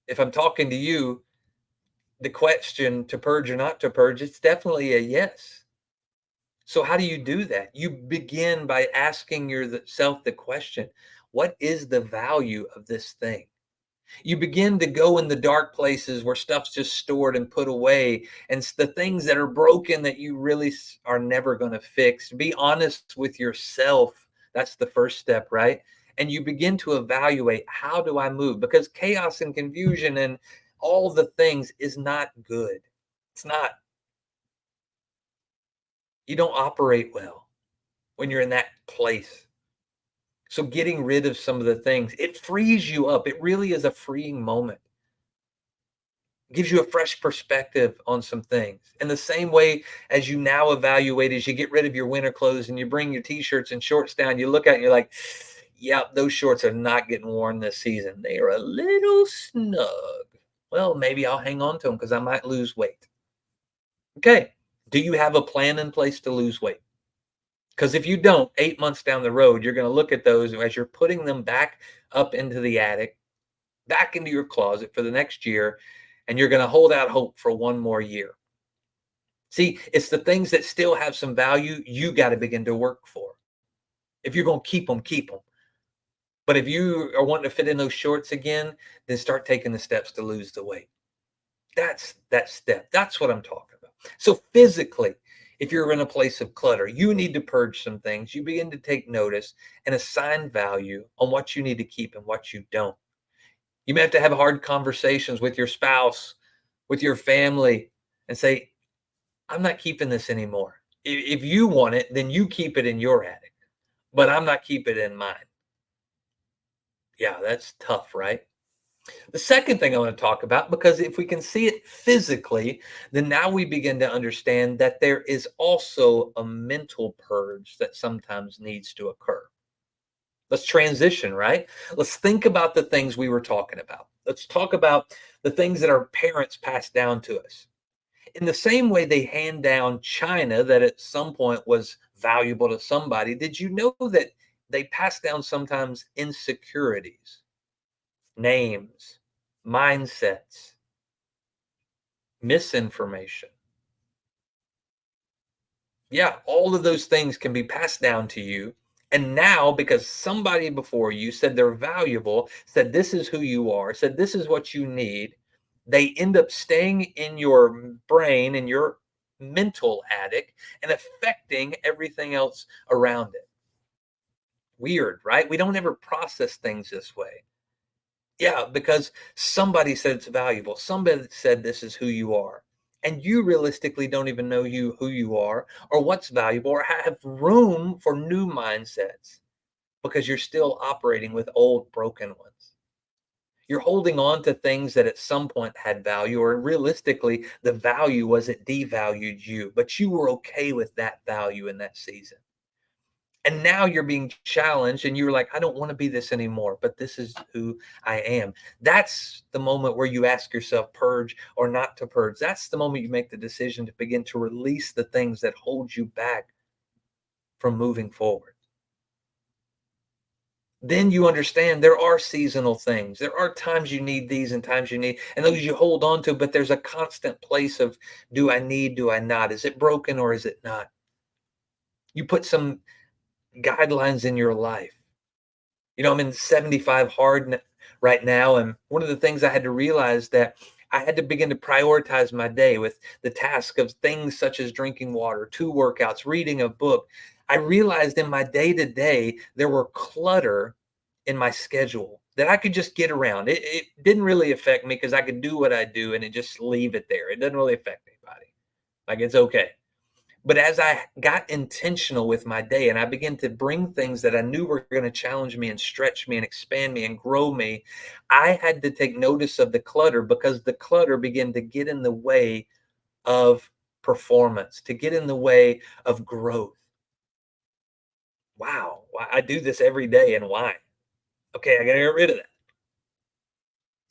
If I'm talking to you, the question to purge or not to purge, it's definitely a yes. So how do you do that? You begin by asking yourself the question, what is the value of this thing? You begin to go in the dark places where stuff's just stored and put away, and the things that are broken that you really are never going to fix. Be honest with yourself. That's the first step, right? And you begin to evaluate, how do I move? Because chaos and confusion and all the things is not good. It's not. You don't operate well when you're in that place. So getting rid of some of the things, it frees you up. It really is a freeing moment. Gives you a fresh perspective on some things. In the same way as you now evaluate, as you get rid of your winter clothes and you bring your t-shirts and shorts down, you look at it and you're like, yep, those shorts are not getting worn this season. They are a little snug. Well, maybe I'll hang on to them because I might lose weight. Okay. Do you have a plan in place to lose weight? Because if you don't, 8 months down the road, you're going to look at those as you're putting them back up into the attic, back into your closet for the next year, and you're going to hold out hope for one more year. See, it's the things that still have some value you got to begin to work for. If you're going to keep them, keep them. But if you are wanting to fit in those shorts again, then start taking the steps to lose the weight. That's that step. That's what I'm talking about. So physically, if you're in a place of clutter, you need to purge some things. You begin to take notice and assign value on what you need to keep and what you don't. You may have to have hard conversations with your spouse, with your family, and say, I'm not keeping this anymore. If you want it, then you keep it in your attic, but I'm not keeping it in mine. Yeah, that's tough, right? The second thing I want to talk about, because if we can see it physically, then now we begin to understand that there is also a mental purge that sometimes needs to occur. Let's transition, right? Let's think about the things we were talking about. Let's talk about the things that our parents passed down to us. In the same way they hand down china that at some point was valuable to somebody, did you know that they pass down sometimes insecurities, names, mindsets, misinformation? Yeah, all of those things can be passed down to you. And now, because somebody before you said they're valuable, said this is who you are, said this is what you need, they end up staying in your brain, in your mental attic, and affecting everything else around it. Weird, right? We don't ever process things this way. Yeah, because somebody said it's valuable. Somebody said this is who you are. And you realistically don't even know who you are or what's valuable or have room for new mindsets because you're still operating with old broken ones. You're holding on to things that at some point had value, or realistically, the value was it devalued you, but you were okay with that value in that season. And now you're being challenged and you're like, I don't want to be this anymore, but this is who I am. That's the moment where you ask yourself, purge or not to purge. That's the moment you make the decision to begin to release the things that hold you back from moving forward. Then you understand there are seasonal things. There are times you need these and times you need, and those you hold on to, but there's a constant place of, do I need, do I not? Is it broken or is it not? You put some guidelines in your life. I'm in 75 hard right now. And one of the things I had to realize that I had to begin to prioritize my day with the task of things such as drinking water, 2 workouts, reading a book. I realized in my day to day, there were clutter in my schedule that I could just get around. It didn't really affect me because I could do what I do and it just leave it there. It doesn't really affect anybody. Like it's okay. But as I got intentional with my day and I began to bring things that I knew were going to challenge me and stretch me and expand me and grow me, I had to take notice of the clutter because the clutter began to get in the way of performance, to get in the way of growth. Wow, I do this every day, and why? Okay, I got to get rid of that.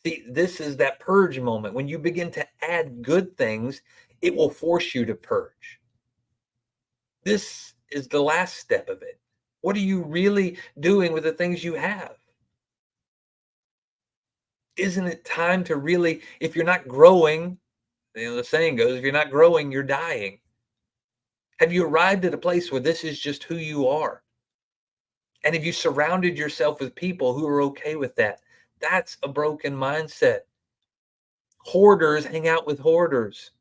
See, this is that purge moment. When you begin to add good things, it will force you to purge. This is the last step of it. What are you really doing with the things you have? Isn't it time to really, if you're not growing, the saying goes, if you're not growing, you're dying. Have you arrived at a place where this is just who you are? And have you surrounded yourself with people who are okay with that? That's a broken mindset. Hoarders hang out with hoarders.